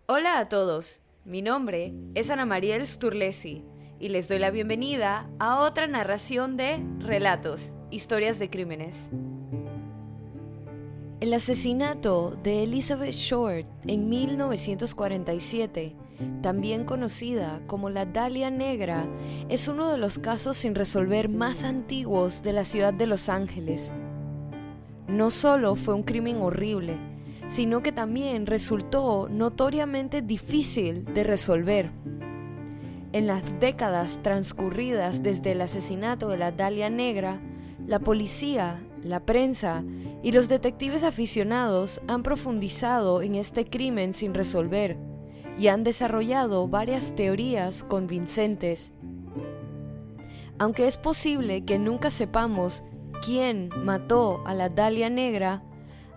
Hola a todos, mi nombre es Ana Mariel Sturlesi y les doy la bienvenida a otra narración de Relatos, Historias de Crímenes. El asesinato de Elizabeth Short en 1947, también conocida como la Dahlia Negra, es uno de los casos sin resolver más antiguos de la ciudad de Los Ángeles. No solo fue un crimen horrible, sino que también resultó notoriamente difícil de resolver. En las décadas transcurridas desde el asesinato de la Dahlia Negra, la policía, la prensa y los detectives aficionados han profundizado en este crimen sin resolver y han desarrollado varias teorías convincentes. Aunque es posible que nunca sepamos quién mató a la Dahlia Negra,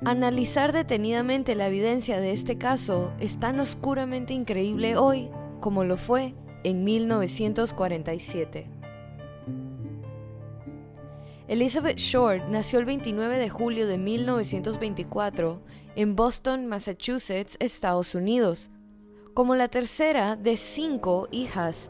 analizar detenidamente la evidencia de este caso es tan oscuramente increíble hoy como lo fue en 1947. Elizabeth Short nació el 29 de julio de 1924 en Boston, Massachusetts, Estados Unidos, como la tercera de 5 hijas.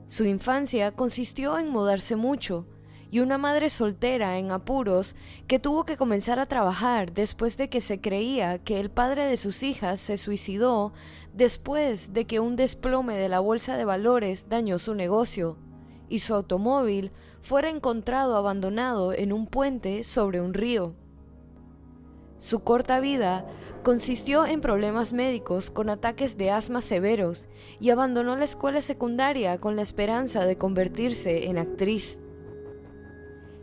Su infancia consistió en mudarse mucho, y una madre soltera en apuros que tuvo que comenzar a trabajar después de que se creía que el padre de sus hijas se suicidó después de que un desplome de la bolsa de valores dañó su negocio y su automóvil fuera encontrado abandonado en un puente sobre un río. Su corta vida consistió en problemas médicos con ataques de asma severos y abandonó la escuela secundaria con la esperanza de convertirse en actriz.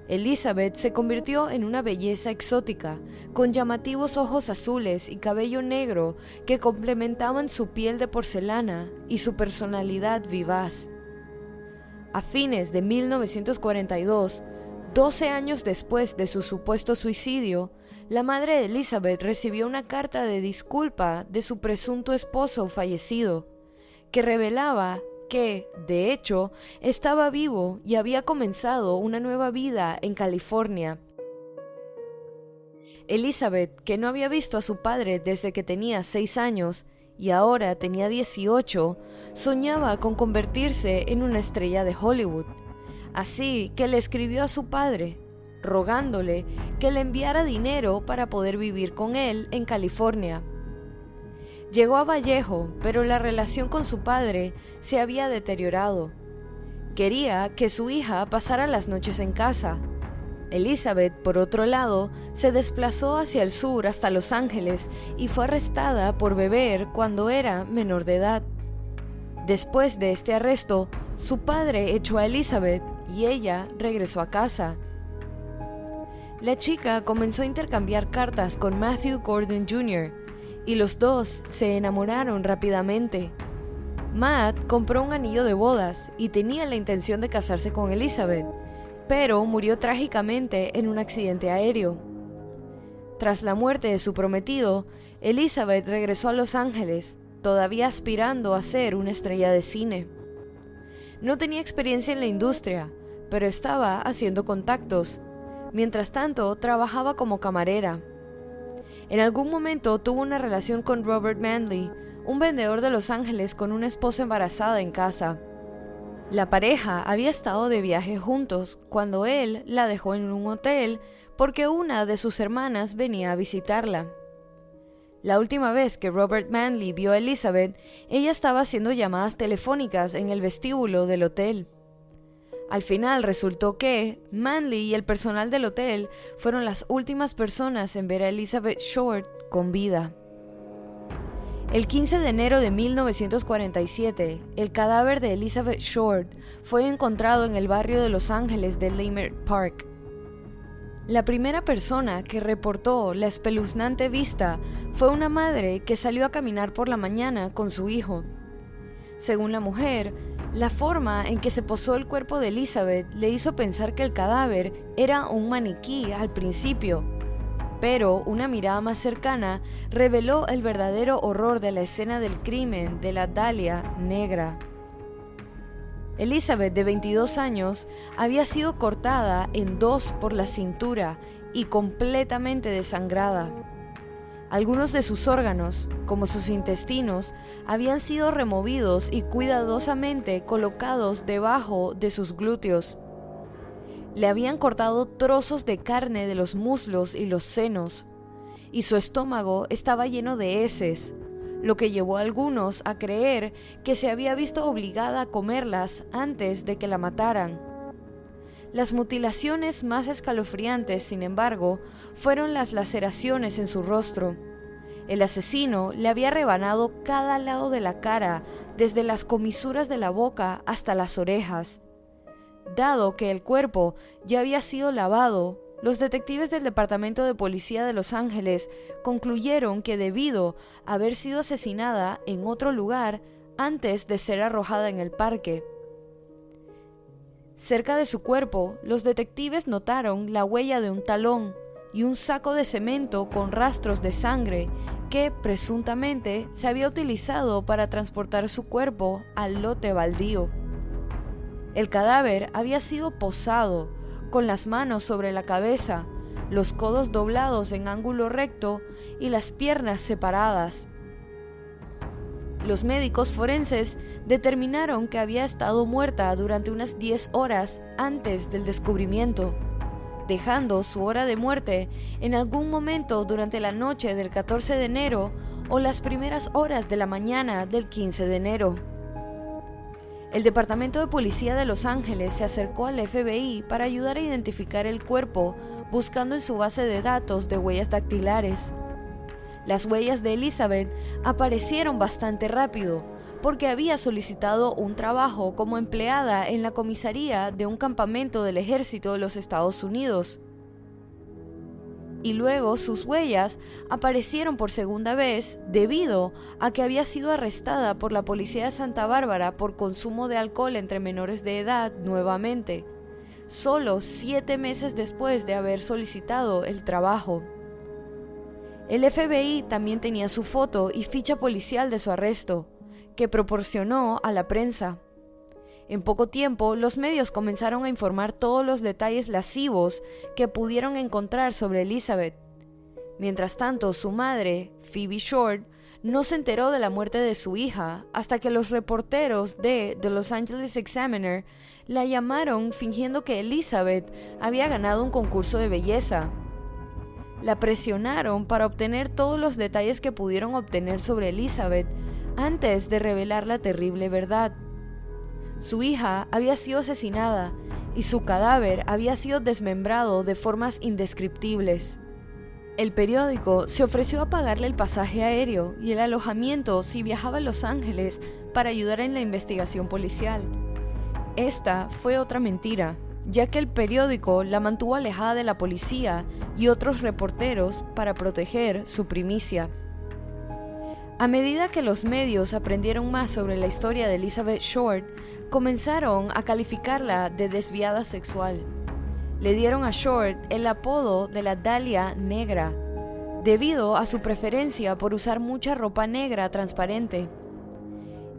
Elizabeth se convirtió en una belleza exótica, con llamativos ojos azules y cabello negro que complementaban su piel de porcelana y su personalidad vivaz. A fines de 1942, 12 años después de su supuesto suicidio, la madre de Elizabeth recibió una carta de disculpa de su presunto esposo fallecido, que revelaba que, de hecho, estaba vivo y había comenzado una nueva vida en California. Elizabeth, que no había visto a su padre desde que tenía 6 años y ahora tenía 18, soñaba con convertirse en una estrella de Hollywood. Así que le escribió a su padre, rogándole que le enviara dinero para poder vivir con él en California. Llegó a Vallejo, pero la relación con su padre se había deteriorado. Quería que su hija pasara las noches en casa. Elizabeth, por otro lado, se desplazó hacia el sur hasta Los Ángeles y fue arrestada por beber cuando era menor de edad. Después de este arresto, su padre echó a Elizabeth y ella regresó a casa. La chica comenzó a intercambiar cartas con Matthew Gordon Jr., y los dos se enamoraron rápidamente. Matt compró un anillo de bodas y tenía la intención de casarse con Elizabeth, pero murió trágicamente en un accidente aéreo. Tras la muerte de su prometido, Elizabeth regresó a Los Ángeles, todavía aspirando a ser una estrella de cine. No tenía experiencia en la industria, pero estaba haciendo contactos. Mientras tanto, trabajaba como camarera. En algún momento tuvo una relación con Robert Manley, un vendedor de Los Ángeles con una esposa embarazada en casa. La pareja había estado de viaje juntos cuando él la dejó en un hotel porque una de sus hermanas venía a visitarla. La última vez que Robert Manley vio a Elizabeth, ella estaba haciendo llamadas telefónicas en el vestíbulo del hotel. Al final resultó que Manley y el personal del hotel fueron las últimas personas en ver a Elizabeth Short con vida. El 15 de enero de 1947, el cadáver de Elizabeth Short fue encontrado en el barrio de Los Ángeles de Leimert Park. La primera persona que reportó la espeluznante vista fue una madre que salió a caminar por la mañana con su hijo. Según la mujer, la forma en que se posó el cuerpo de Elizabeth le hizo pensar que el cadáver era un maniquí al principio, pero una mirada más cercana reveló el verdadero horror de la escena del crimen de la Dahlia Negra. Elizabeth, de 22 años, había sido cortada en 2 por la cintura y completamente desangrada. Algunos de sus órganos, como sus intestinos, habían sido removidos y cuidadosamente colocados debajo de sus glúteos. Le habían cortado trozos de carne de los muslos y los senos, y su estómago estaba lleno de heces, lo que llevó a algunos a creer que se había visto obligada a comerlas antes de que la mataran. Las mutilaciones más escalofriantes, sin embargo, fueron las laceraciones en su rostro. El asesino le había rebanado cada lado de la cara, desde las comisuras de la boca hasta las orejas. Dado que el cuerpo ya había sido lavado, los detectives del Departamento de Policía de Los Ángeles concluyeron que debido a haber sido asesinada en otro lugar antes de ser arrojada en el parque. Cerca de su cuerpo, los detectives notaron la huella de un talón y un saco de cemento con rastros de sangre que presuntamente se había utilizado para transportar su cuerpo al lote baldío. El cadáver había sido posado, con las manos sobre la cabeza, los codos doblados en ángulo recto y las piernas separadas. Los médicos forenses determinaron que había estado muerta durante unas 10 horas antes del descubrimiento, dejando su hora de muerte en algún momento durante la noche del 14 de enero o las primeras horas de la mañana del 15 de enero. El Departamento de Policía de Los Ángeles se acercó al FBI para ayudar a identificar el cuerpo, buscando en su base de datos de huellas dactilares. Las huellas de Elizabeth aparecieron bastante rápido, porque había solicitado un trabajo como empleada en la comisaría de un campamento del ejército de los Estados Unidos. Y luego sus huellas aparecieron por segunda vez debido a que había sido arrestada por la policía de Santa Bárbara por consumo de alcohol entre menores de edad nuevamente, solo 7 meses después de haber solicitado el trabajo. El FBI también tenía su foto y ficha policial de su arresto, que proporcionó a la prensa. En poco tiempo, los medios comenzaron a informar todos los detalles lascivos que pudieron encontrar sobre Elizabeth. Mientras tanto, su madre, Phoebe Short, no se enteró de la muerte de su hija hasta que los reporteros de The Los Angeles Examiner la llamaron fingiendo que Elizabeth había ganado un concurso de belleza. La presionaron para obtener todos los detalles que pudieron obtener sobre Elizabeth antes de revelar la terrible verdad. Su hija había sido asesinada y su cadáver había sido desmembrado de formas indescriptibles. El periódico se ofreció a pagarle el pasaje aéreo y el alojamiento si viajaba a Los Ángeles para ayudar en la investigación policial. Esta fue otra mentira, ya que el periódico la mantuvo alejada de la policía y otros reporteros para proteger su primicia. A medida que los medios aprendieron más sobre la historia de Elizabeth Short, comenzaron a calificarla de desviada sexual. Le dieron a Short el apodo de la Dahlia Negra, debido a su preferencia por usar mucha ropa negra transparente.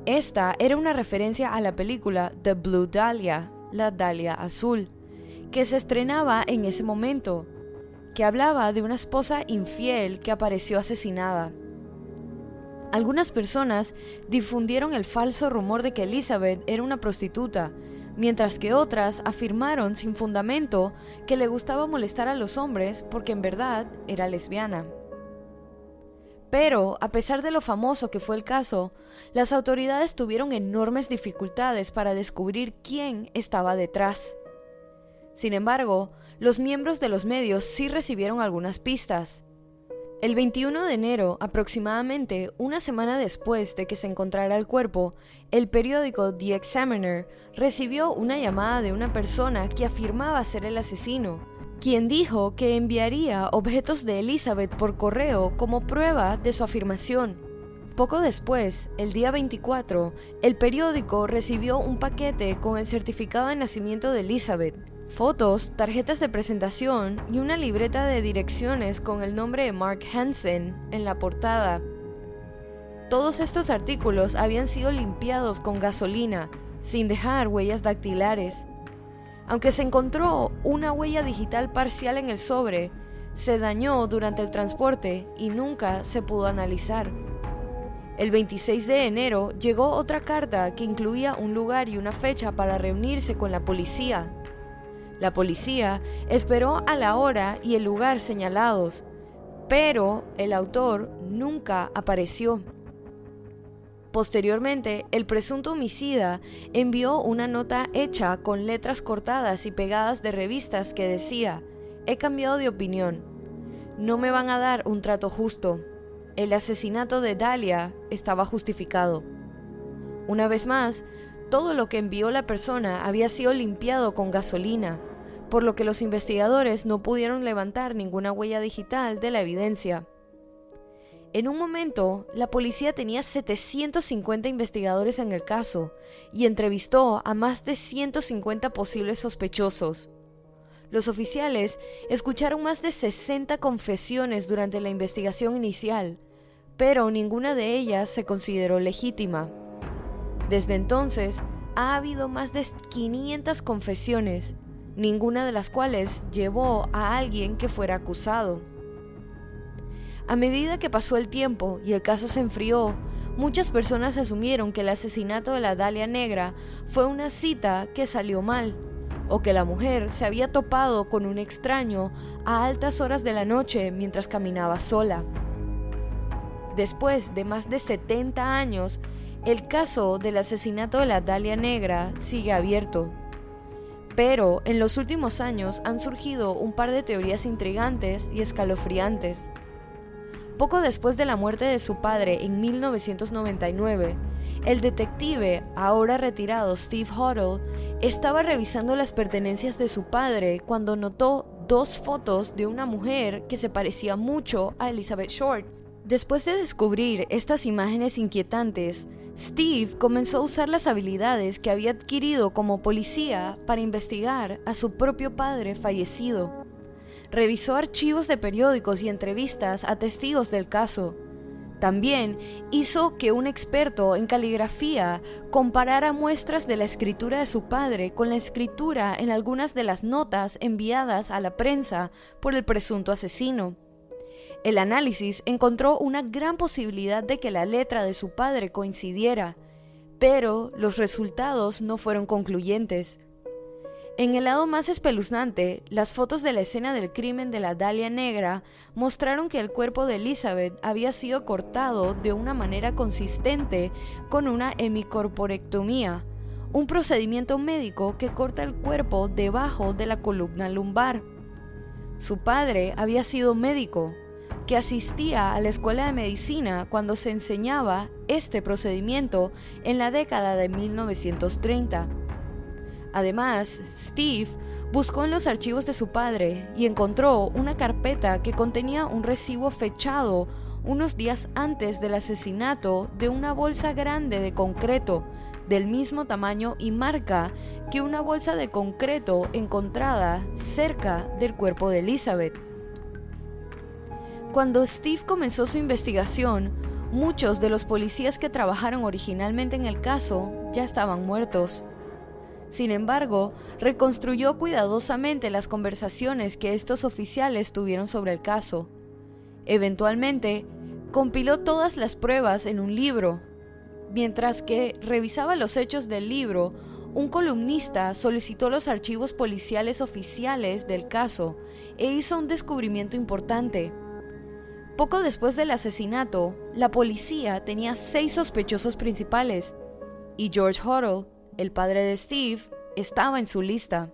Esta era una referencia a la película The Blue Dahlia, la Dahlia Azul, que se estrenaba en ese momento, que hablaba de una esposa infiel que apareció asesinada. Algunas personas difundieron el falso rumor de que Elizabeth era una prostituta, mientras que otras afirmaron sin fundamento que le gustaba molestar a los hombres porque en verdad era lesbiana. Pero, a pesar de lo famoso que fue el caso, las autoridades tuvieron enormes dificultades para descubrir quién estaba detrás. Sin embargo, los miembros de los medios sí recibieron algunas pistas. El 21 de enero, aproximadamente una semana después de que se encontrara el cuerpo, el periódico The Examiner recibió una llamada de una persona que afirmaba ser el asesino, quien dijo que enviaría objetos de Elizabeth por correo como prueba de su afirmación. Poco después, el día 24, el periódico recibió un paquete con el certificado de nacimiento de Elizabeth, fotos, tarjetas de presentación y una libreta de direcciones con el nombre de Mark Hansen en la portada. Todos estos artículos habían sido limpiados con gasolina, sin dejar huellas dactilares. Aunque se encontró una huella digital parcial en el sobre, se dañó durante el transporte y nunca se pudo analizar. El 26 de enero llegó otra carta que incluía un lugar y una fecha para reunirse con la policía. La policía esperó a la hora y el lugar señalados, pero el autor nunca apareció. Posteriormente, el presunto homicida envió una nota hecha con letras cortadas y pegadas de revistas que decía: «He cambiado de opinión. No me van a dar un trato justo. El asesinato de Dahlia estaba justificado». Una vez más, todo lo que envió la persona había sido limpiado con gasolina, por lo que los investigadores no pudieron levantar ninguna huella digital de la evidencia. En un momento, la policía tenía 750 investigadores en el caso y entrevistó a más de 150 posibles sospechosos. Los oficiales escucharon más de 60 confesiones durante la investigación inicial, pero ninguna de ellas se consideró legítima. Desde entonces, ha habido más de 500 confesiones, ninguna de las cuales llevó a alguien que fuera acusado. A medida que pasó el tiempo y el caso se enfrió, muchas personas asumieron que el asesinato de la Dahlia Negra fue una cita que salió mal, o que la mujer se había topado con un extraño a altas horas de la noche mientras caminaba sola. Después de más de 70 años, el caso del asesinato de la Dahlia Negra sigue abierto. Pero en los últimos años han surgido un par de teorías intrigantes y escalofriantes. Poco después de la muerte de su padre en 1999, el detective, ahora retirado Steve Hoddle, estaba revisando las pertenencias de su padre cuando notó 2 fotos de una mujer que se parecía mucho a Elizabeth Short. Después de descubrir estas imágenes inquietantes, Steve comenzó a usar las habilidades que había adquirido como policía para investigar a su propio padre fallecido. Revisó archivos de periódicos y entrevistas a testigos del caso. También hizo que un experto en caligrafía comparara muestras de la escritura de su padre con la escritura en algunas de las notas enviadas a la prensa por el presunto asesino. El análisis encontró una gran posibilidad de que la letra de su padre coincidiera, pero los resultados no fueron concluyentes. En el lado más espeluznante, las fotos de la escena del crimen de la Dahlia Negra mostraron que el cuerpo de Elizabeth había sido cortado de una manera consistente con una hemicorporectomía, un procedimiento médico que corta el cuerpo debajo de la columna lumbar. Su padre había sido médico, que asistía a la escuela de medicina cuando se enseñaba este procedimiento en la década de 1930. Además, Steve buscó en los archivos de su padre y encontró una carpeta que contenía un recibo fechado unos días antes del asesinato de una bolsa grande de concreto, del mismo tamaño y marca que una bolsa de concreto encontrada cerca del cuerpo de Elizabeth. Cuando Steve comenzó su investigación, muchos de los policías que trabajaron originalmente en el caso ya estaban muertos. Sin embargo, reconstruyó cuidadosamente las conversaciones que estos oficiales tuvieron sobre el caso. Eventualmente, compiló todas las pruebas en un libro. Mientras que revisaba los hechos del libro, un columnista solicitó los archivos policiales oficiales del caso e hizo un descubrimiento importante. Poco después del asesinato, la policía tenía 6 sospechosos principales, y George Hoddle, el padre de Steve, estaba en su lista.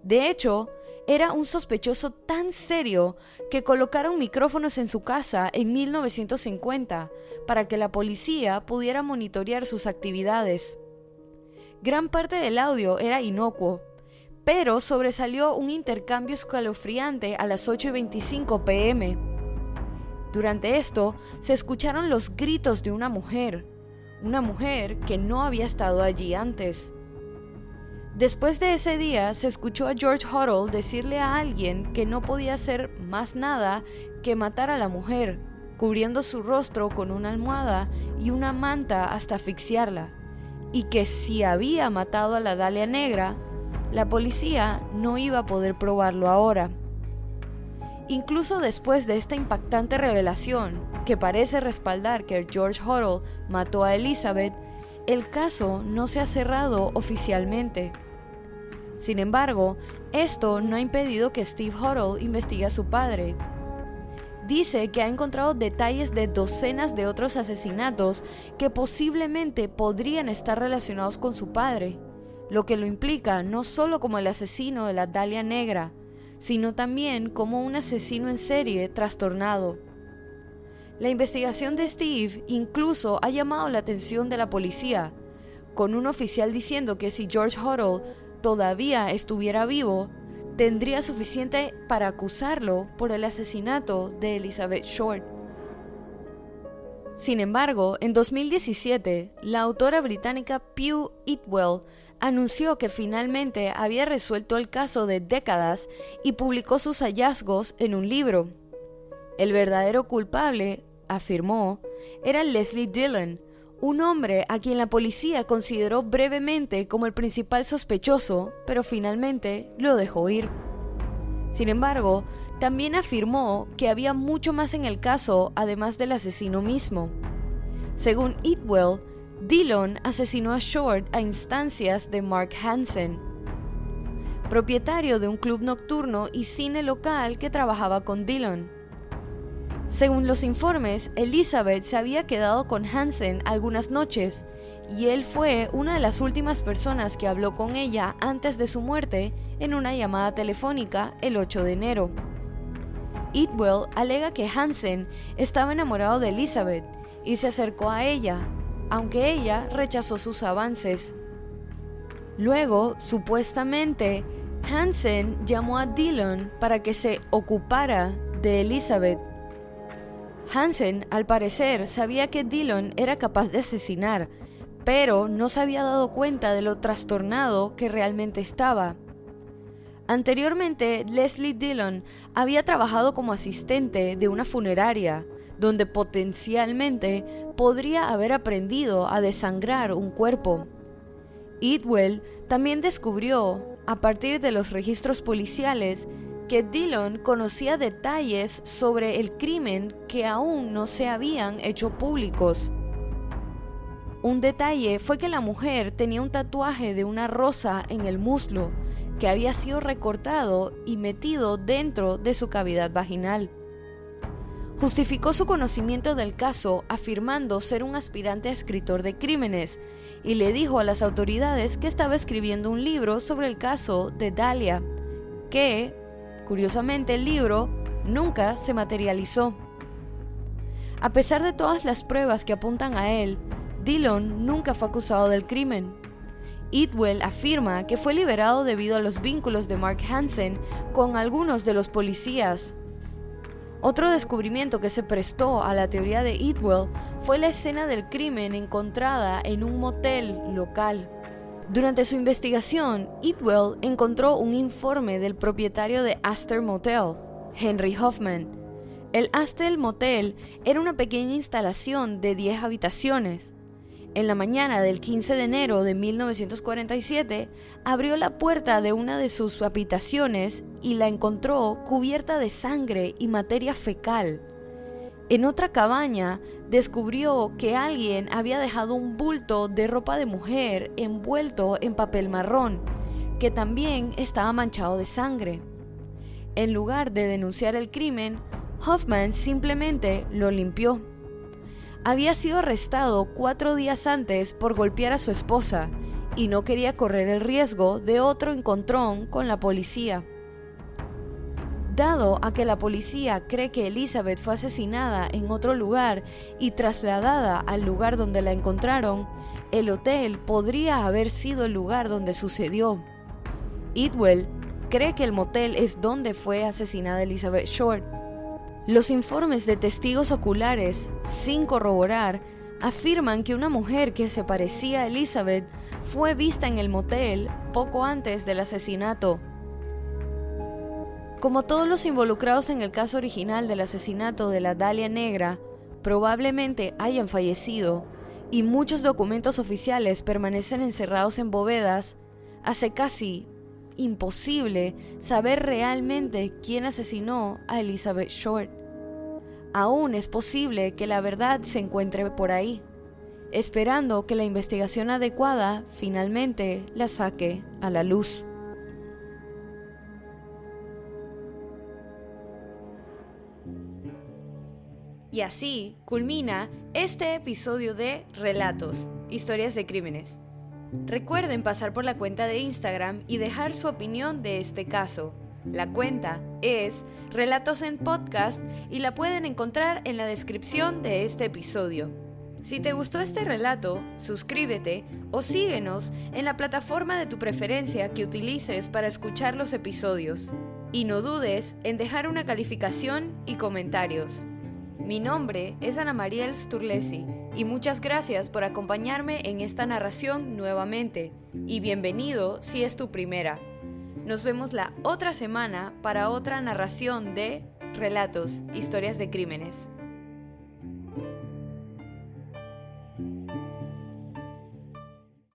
De hecho, era un sospechoso tan serio que colocaron micrófonos en su casa en 1950 para que la policía pudiera monitorear sus actividades. Gran parte del audio era inocuo, pero sobresalió un intercambio escalofriante a las 8:25 p.m. Durante esto, se escucharon los gritos de una mujer que no había estado allí antes. Después de ese día, se escuchó a George Hoddle decirle a alguien que no podía hacer más nada que matar a la mujer, cubriendo su rostro con una almohada y una manta hasta asfixiarla, y que si había matado a la Dahlia Negra, la policía no iba a poder probarlo ahora. Incluso después de esta impactante revelación, que parece respaldar que George Huddle mató a Elizabeth, el caso no se ha cerrado oficialmente. Sin embargo, esto no ha impedido que Steve Huddle investigue a su padre. Dice que ha encontrado detalles de docenas de otros asesinatos que posiblemente podrían estar relacionados con su padre, lo que lo implica no solo como el asesino de la Dahlia Negra, sino también como un asesino en serie trastornado. La investigación de Steve incluso ha llamado la atención de la policía, con un oficial diciendo que si George Huddle todavía estuviera vivo, tendría suficiente para acusarlo por el asesinato de Elizabeth Short. Sin embargo, en 2017, la autora británica Pugh Itwell anunció que finalmente había resuelto el caso de décadas y publicó sus hallazgos en un libro. El verdadero culpable, afirmó, era Leslie Dillon, un hombre a quien la policía consideró brevemente como el principal sospechoso, pero finalmente lo dejó ir. Sin embargo, también afirmó que había mucho más en el caso además del asesino mismo. Según Itwell, Dillon asesinó a Short a instancias de Mark Hansen, propietario de un club nocturno y cine local que trabajaba con Dillon. Según los informes, Elizabeth se había quedado con Hansen algunas noches y él fue una de las últimas personas que habló con ella antes de su muerte en una llamada telefónica el 8 de enero. Itwell alega que Hansen estaba enamorado de Elizabeth y se acercó a ella, aunque ella rechazó sus avances. Luego, supuestamente, Hansen llamó a Dillon para que se ocupara de Elizabeth. Hansen, al parecer, sabía que Dillon era capaz de asesinar, pero no se había dado cuenta de lo trastornado que realmente estaba. Anteriormente, Leslie Dillon había trabajado como asistente de una funeraria, donde potencialmente podría haber aprendido a desangrar un cuerpo. Itwell también descubrió, a partir de los registros policiales, que Dillon conocía detalles sobre el crimen que aún no se habían hecho públicos. Un detalle fue que la mujer tenía un tatuaje de una rosa en el muslo, que había sido recortado y metido dentro de su cavidad vaginal. Justificó su conocimiento del caso afirmando ser un aspirante a escritor de crímenes y le dijo a las autoridades que estaba escribiendo un libro sobre el caso de Dahlia, que, curiosamente, el libro nunca se materializó. A pesar de todas las pruebas que apuntan a él, Dillon nunca fue acusado del crimen. Itwell afirma que fue liberado debido a los vínculos de Mark Hansen con algunos de los policías. Otro descubrimiento que se prestó a la teoría de Itwell fue la escena del crimen encontrada en un motel local. Durante su investigación, Itwell encontró un informe del propietario de Astor Motel, Henry Hoffman. El Astor Motel era una pequeña instalación de 10 habitaciones. En la mañana del 15 de enero de 1947, abrió la puerta de una de sus habitaciones y la encontró cubierta de sangre y materia fecal. En otra cabaña, descubrió que alguien había dejado un bulto de ropa de mujer envuelto en papel marrón, que también estaba manchado de sangre. En lugar de denunciar el crimen, Hoffman simplemente lo limpió. Había sido arrestado 4 días antes por golpear a su esposa y no quería correr el riesgo de otro encontrón con la policía. Dado a que la policía cree que Elizabeth fue asesinada en otro lugar y trasladada al lugar donde la encontraron, el hotel podría haber sido el lugar donde sucedió. Itwell cree que el motel es donde fue asesinada Elizabeth Short. Los informes de testigos oculares, sin corroborar, afirman que una mujer que se parecía a Elizabeth fue vista en el motel poco antes del asesinato. Como todos los involucrados en el caso original del asesinato de la Dahlia Negra probablemente hayan fallecido y muchos documentos oficiales permanecen encerrados en bóvedas, hace casi imposible saber realmente quién asesinó a Elizabeth Short. Aún es posible que la verdad se encuentre por ahí, esperando que la investigación adecuada finalmente la saque a la luz. Y así culmina este episodio de Relatos, Historias de Crímenes. Recuerden pasar por la cuenta de Instagram y dejar su opinión de este caso. La cuenta es Relatos en Podcast y la pueden encontrar en la descripción de este episodio. Si te gustó este relato, suscríbete o síguenos en la plataforma de tu preferencia que utilices para escuchar los episodios. Y no dudes en dejar una calificación y comentarios. Mi nombre es Ana Mariel Sturlesi y muchas gracias por acompañarme en esta narración nuevamente y bienvenido si es tu primera. Nos vemos la otra semana para otra narración de Relatos, Historias de Crímenes.